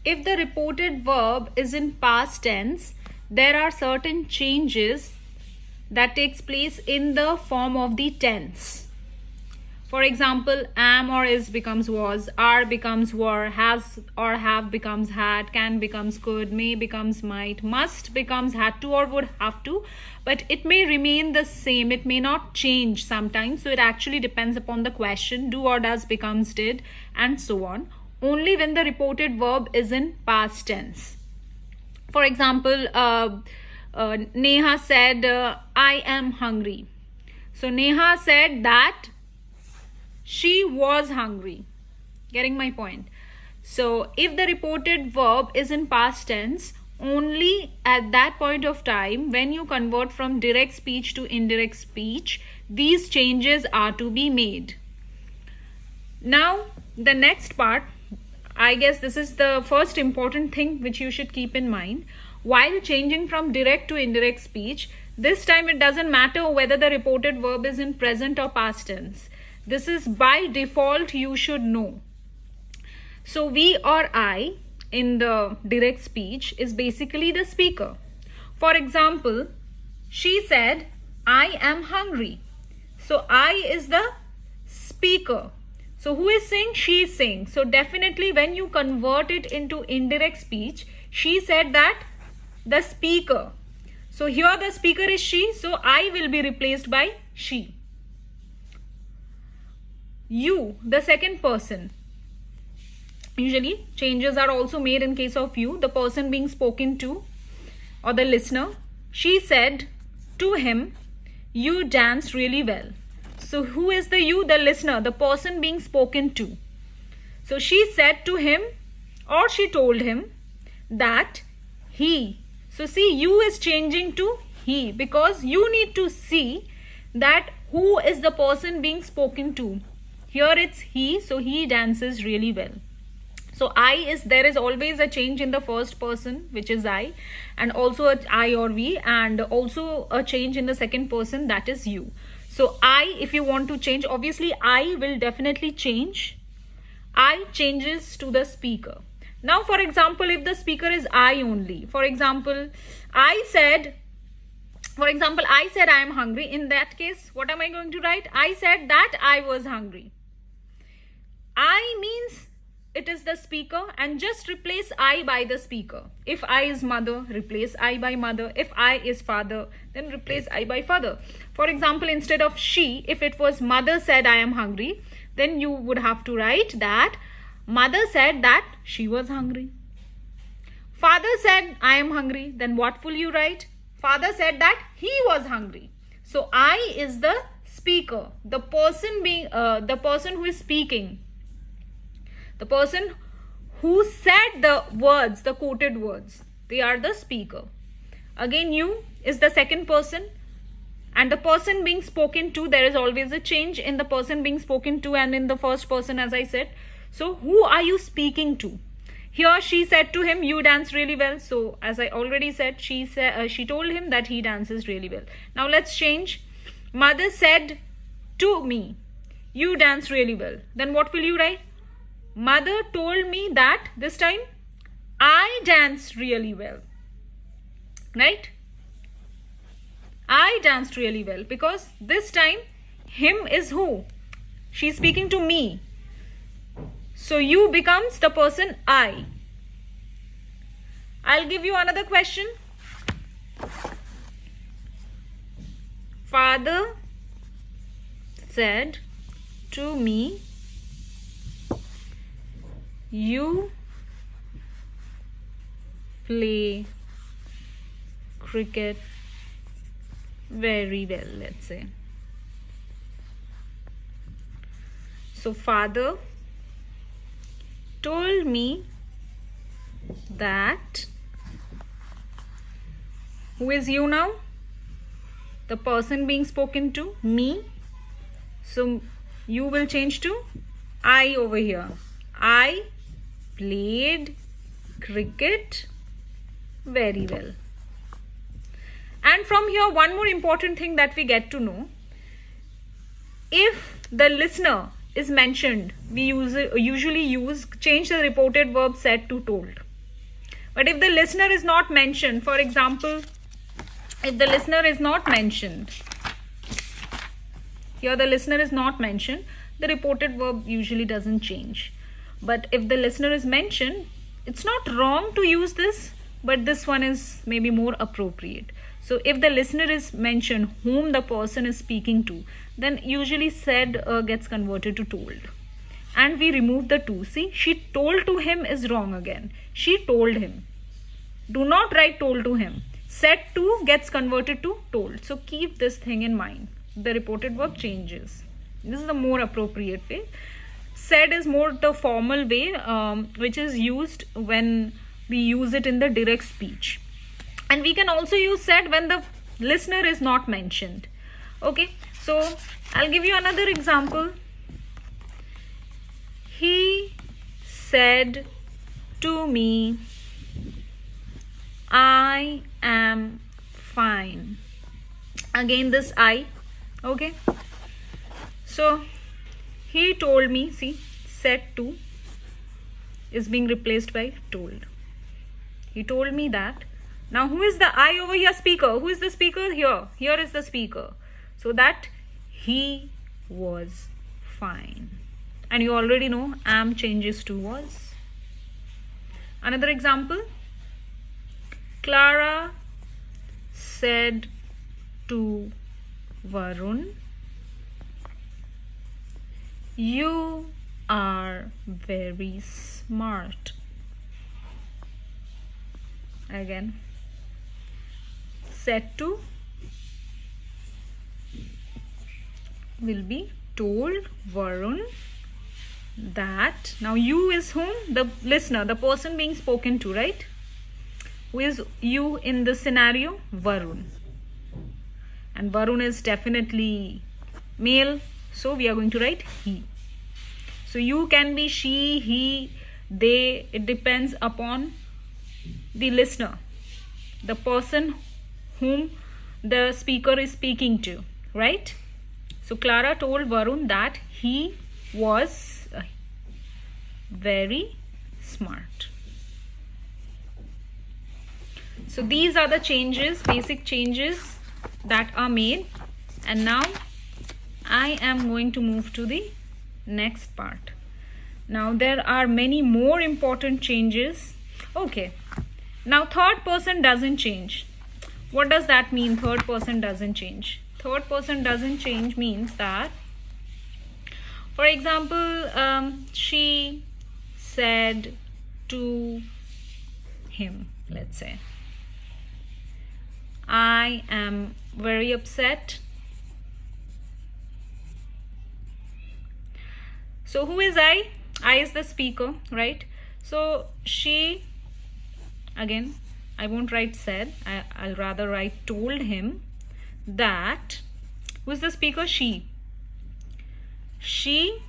if the reported verb is in past tense, there are certain changes that takes place in the form of the tense. For example, am or is becomes was, are becomes were, has or have becomes had, can becomes could, may becomes might, must becomes had to or would have to, but it may remain the same. It may not change sometimes. So it actually depends upon the question. Do or does becomes did, and so on. Only when the reported verb is in past tense. For example, Neha said, I am hungry. So Neha said that she was hungry. Getting my point? So if the reported verb is in past tense, only at that point of time when you convert from direct speech to indirect speech, these changes are to be made. Now the next part, I guess this is the first important thing which you should keep in mind. While changing from direct to indirect speech, this time it doesn't matter whether the reported verb is in present or past tense. This is by default, you should know. So we or I in the direct speech is basically the speaker. For example, she said, I am hungry. So I is the speaker. So who is saying? She is saying. So definitely when you convert it into indirect speech, she said that the speaker. So here the speaker is she. So I will be replaced by she. You, the second person. Usually changes are also made in case of you, the person being spoken to or the listener. She said to him, you danced really well. So who is the you? The listener, the person being spoken to. So she said to him or she told him that he. So see, you is changing to he because you need to see that who is the person being spoken to. Here it's he, so he dances really well. So there is always a change in the first person, which is I, and also a I or we, and also a change in the second person, that is you. So I, if you want to change, obviously I will definitely change. I changes to the speaker. Now, for example, if the speaker is I only, for example, I said I am hungry. In that case, what am I going to write? I said that I was hungry. I means it is the speaker, and just replace I by the speaker. If I is mother, replace I by mother. If I is father, then replace I by father. For example, instead of she, if it was mother said I am hungry, then you would have to write that mother said that she was hungry. Father said I am hungry, then what will you write? Father said that he was hungry. So I is the speaker, the person being the person who is speaking. The person who said the words, the quoted words, they are the speaker. Again, you is the second person, and the person being spoken to, there is always a change in the person being spoken to and in the first person, as I said. So who are you speaking to? Here she said to him, you dance really well. So as I already said, she told him that he dances really well. Now let's change. Mother said to me, you dance really well. Then what will you write? Mother told me that this time I dance really well. Right? I danced really well because this time him is who? She's speaking to me. So you becomes the person I. I'll give you another question. Father said to me, you play cricket very well, let's say. So father told me that, who is you now? The person being spoken to, me. So you will change to I over here. I played cricket very well. And from here, one more important thing that we get to know. If the listener is mentioned, we usually change the reported verb said to told. But if the listener is not mentioned, for example, if the listener is not mentioned, here the listener is not mentioned, the reported verb usually doesn't change. But if the listener is mentioned, it's not wrong to use this, but this one is maybe more appropriate. So if the listener is mentioned whom the person is speaking to, then usually said gets converted to told. And we remove the to. See, she told to him is wrong again. She told him. Do not write told to him. Said to gets converted to told. So keep this thing in mind. The reported verb changes. This is the more appropriate way. Said is more the formal way, which is used when we use it in the direct speech. And we can also use said when the listener is not mentioned. Okay, so I'll give you another example. He said to me, I am fine. Again this I. Okay, so he told me, see, said to is being replaced by told. He told me that. Now who is the I over here? Speaker. Who is the speaker? Here. Here is the speaker. So that he was fine. And you already know am changes to was. Another example. Clara said to Varun, you are very smart. Again, said to will be told Varun that. Now you is whom? The listener, the person being spoken to, right? Who is you in this scenario? Varun. And Varun is definitely male, so we are going to write he. So you can be she, he, they. It depends upon the listener, the person whom the speaker is speaking to, right? So Clara told Varun that he was very smart. So these are the changes, basic changes that are made. And now I am going to move to the next part. Now there are many more important changes. Okay, now third person doesn't change. What does that mean? Third person doesn't change. Third person doesn't change means that, for example, she said to him, let's say, I am very upset. So who is I? I is the speaker, right? So she, again, I won't write said, I'll rather write told him that. Who is the speaker? She. She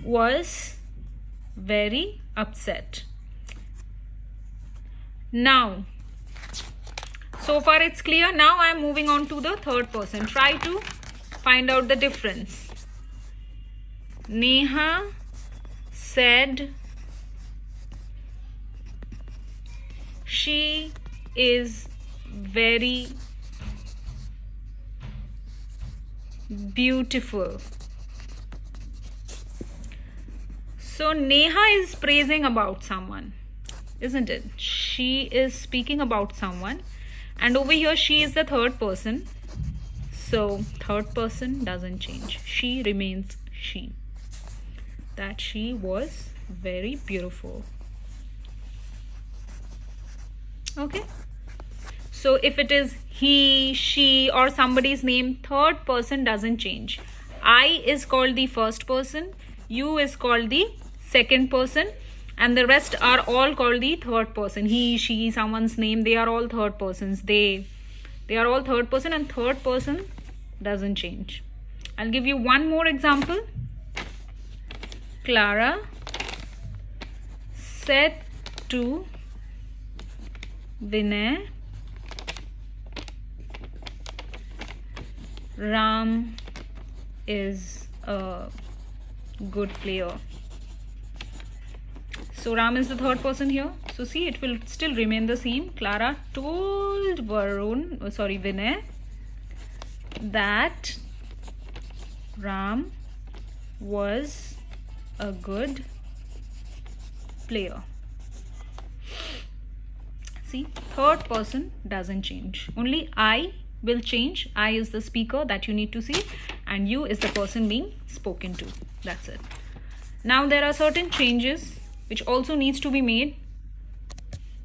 was very upset. Now, so far it's clear. Now I am moving on to the third person. Try to find out the difference. Neha said she is very beautiful. So Neha is praising about someone, isn't it? She is speaking about someone, and over here she is the third person. So third person doesn't change. She remains she. That she was very beautiful. Okay. So if it is he, she, or somebody's name, third person doesn't change. I is called the first person, you is called the second person, and the rest are all called the third person. He, she, someone's name, they are all third persons. They are all third person, and third person doesn't change. I'll give you one more example. Clara said to Vinay, Ram is a good player. So Ram is the third person here. So see, it will still remain the same. Clara told Vinay that Ram was a good player. See, third person doesn't change. Only I will change. I is the speaker that you need to see, and you is the person being spoken to. That's it. Now there are certain changes which also needs to be made,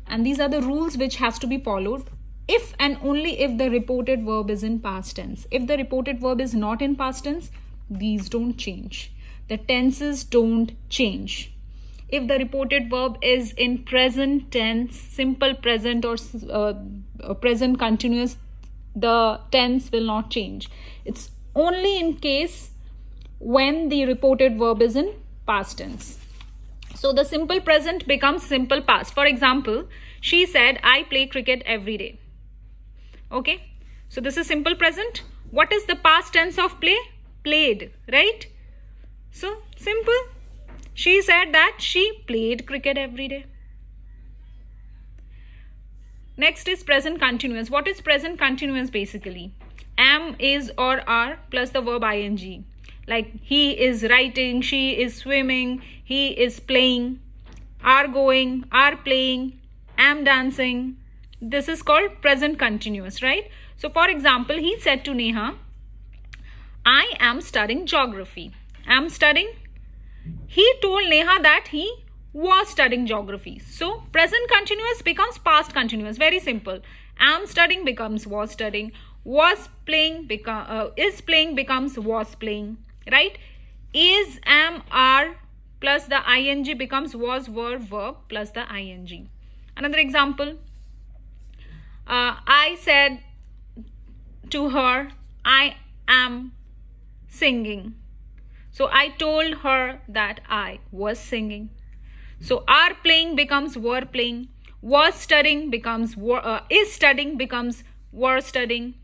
and these are the rules which has to be followed if and only if the reported verb is in past tense. If the reported verb is not in past tense, these don't change. The tenses don't change. If the reported verb is in present tense, simple present or present continuous, the tense will not change. It's only in case when the reported verb is in past tense. So the simple present becomes simple past. For example, she said, I play cricket every day. Okay, so this is simple present. What is the past tense of play? Played, right? So simple. She said that she played cricket every day. Next is present continuous. What is present continuous basically? Am, is or are plus the verb ing. Like he is writing, she is swimming, he is playing, are going, are playing, am dancing. This is called present continuous, right? So for example, he said to Neha, I am studying geography. Am studying. He told Neha that he was studying geography. So present continuous becomes past continuous. Very simple. Am studying becomes was studying. Was playing is playing becomes was playing. Right? Is, am, are plus the ing becomes was, were, verb plus the ing. Another example. I said to her, I am singing. So I told her that I was singing. So are playing becomes were playing. Was studying becomes is studying becomes were studying.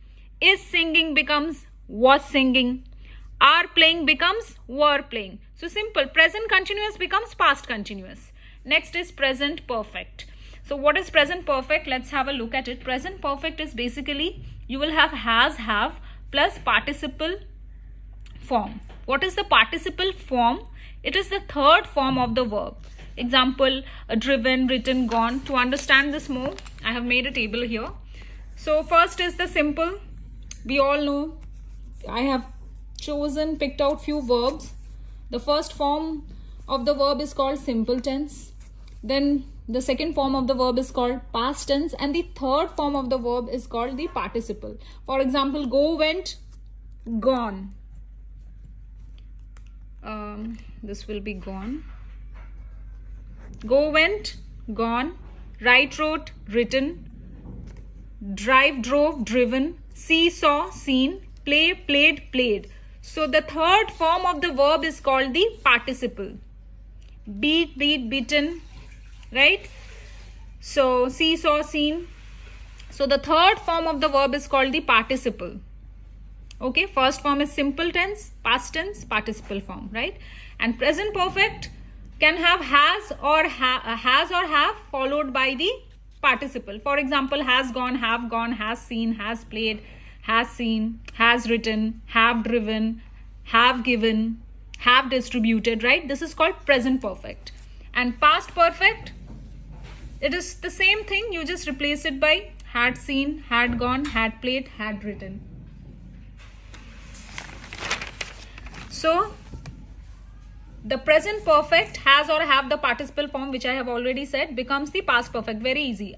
Is singing becomes was singing. Are playing becomes were playing. So simple. Present continuous becomes past continuous. Next is present perfect. So what is present perfect? Let's have a look at it. Present perfect is basically you will have has, have plus participle form. What is the participle form? It is the third form of the verb. Example, driven, written, gone. To understand this more, I have made a table here. So first is the simple. We all know I have picked out few verbs. The first form of the verb is called simple tense. Then the second form of the verb is called past tense, and the third form of the verb is called the participle. For example, go, went, gone. This will be gone. Go, went, gone. Write, wrote, written. Drive, drove, driven. See, saw, seen. Play, played, played. So the third form of the verb is called the participle. Beat, beat, beaten. Right? So see, saw, seen. So the third form of the verb is called the participle. Okay, first form is simple tense, past tense, participle form, right? And present perfect can have has or have followed by the participle. For example, has gone, has seen, has played, has seen, has written, have driven, have given, have distributed, right? This is called present perfect. And past perfect, it is the same thing. You just replace it by had seen, had gone, had played, had written. So the present perfect has or have the participle form, which I have already said, becomes the past perfect. Very easy.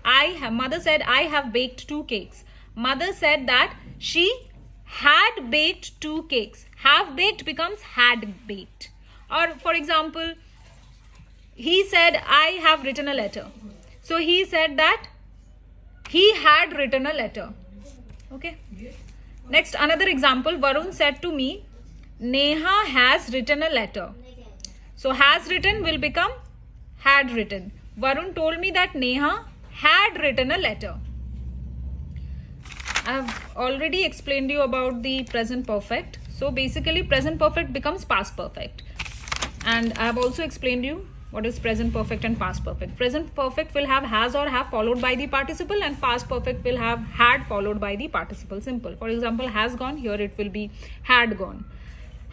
Mother said, I have baked 2 cakes. Mother said that she had baked 2 cakes. Have baked becomes had baked. Or for example, he said, I have written a letter. So he said that he had written a letter. Okay. Next, another example. Varun said to me, Neha has written a letter. So has written will become had written. Varun told me that Neha had written a letter. I have already explained you about the present perfect. So basically present perfect becomes past perfect. And I have also explained you What is present perfect and past perfect? Present perfect will have has or have followed by the participle, and past perfect will have had followed by the participle. Simple. For example, has gone, here it will be had gone.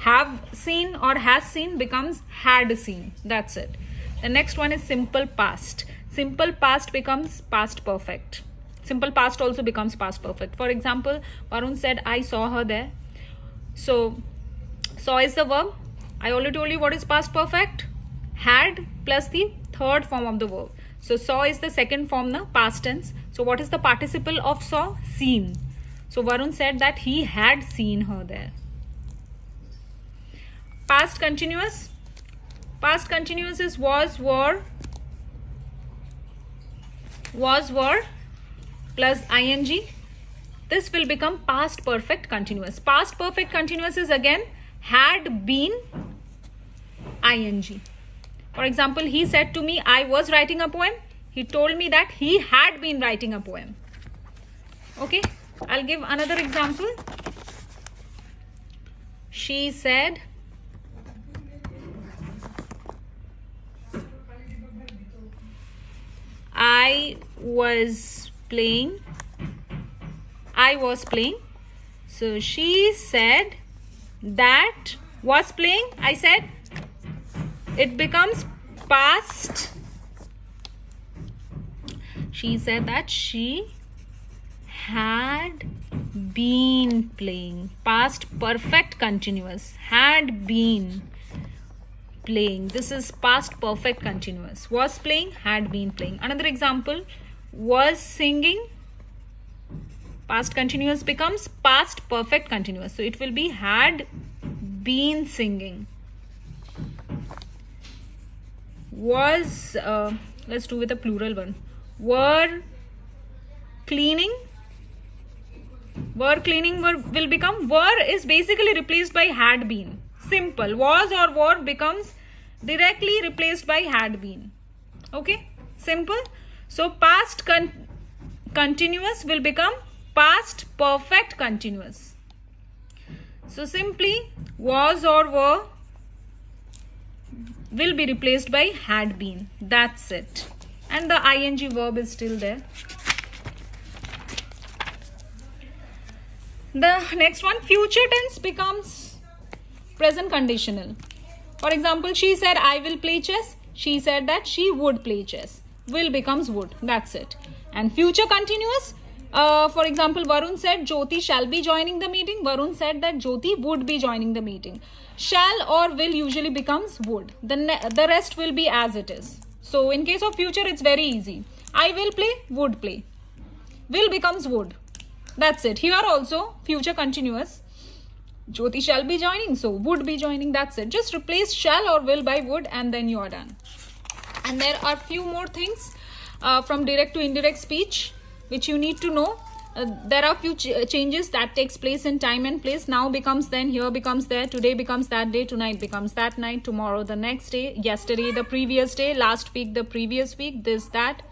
Have seen or has seen becomes had seen. That's it. The next one is simple past. Simple past becomes past perfect. Simple past also becomes past perfect. For example, Varun said, I saw her there. So, saw is the verb. I already told you what is past perfect. Had plus the third form of the verb. So, saw is the second form, the past tense. So, what is the participle of saw? Seen. So, Varun said that he had seen her there. Past continuous. Past continuous is was, were plus ing. This will become past perfect continuous. Past perfect continuous is again had been ing. For example, he said to me, I was writing a poem. He told me that he had been writing a poem. Okay, I'll give another example. She said, I was playing. So she said that was playing. I said it becomes past. She said that she had been playing. Past perfect continuous. Had been playing. This is past perfect continuous. Was playing, had been playing. Another example, was singing. Past continuous becomes past perfect continuous. So it will be had been singing. Was, let's do with a plural one. Were cleaning. Will become, were is basically replaced by had been. Simple. Was or were becomes directly replaced by had been. Okay, simple. So past continuous will become past perfect continuous. So simply was or were will be replaced by had been. That's it. And the ing verb is still there. The next one, future tense becomes present conditional. For example, she said, I will play chess. She said that she would play chess. Will becomes would. That's it. And future continuous. For example, Varun said, Jyoti shall be joining the meeting. Varun said that Jyoti would be joining the meeting. Shall or will usually becomes would. The rest will be as it is. So, in case of future, it's very easy. I will play, would play. Will becomes would. That's it. Here also, future continuous. Jyoti shall be joining, so would be joining. That's it. Just replace shall or will by would and then you are done. And there are few more things from direct to indirect speech which you need to know. There are few changes that takes place in time and place. Now becomes then, here becomes there, today becomes that day, tonight becomes that night, tomorrow the next day, yesterday the previous day, last week the previous week, this, that,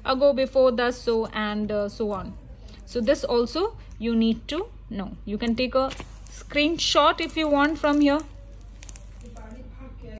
ago, before, thus, so, and so on. So this also you need to know. You can take a screenshot if you want from here.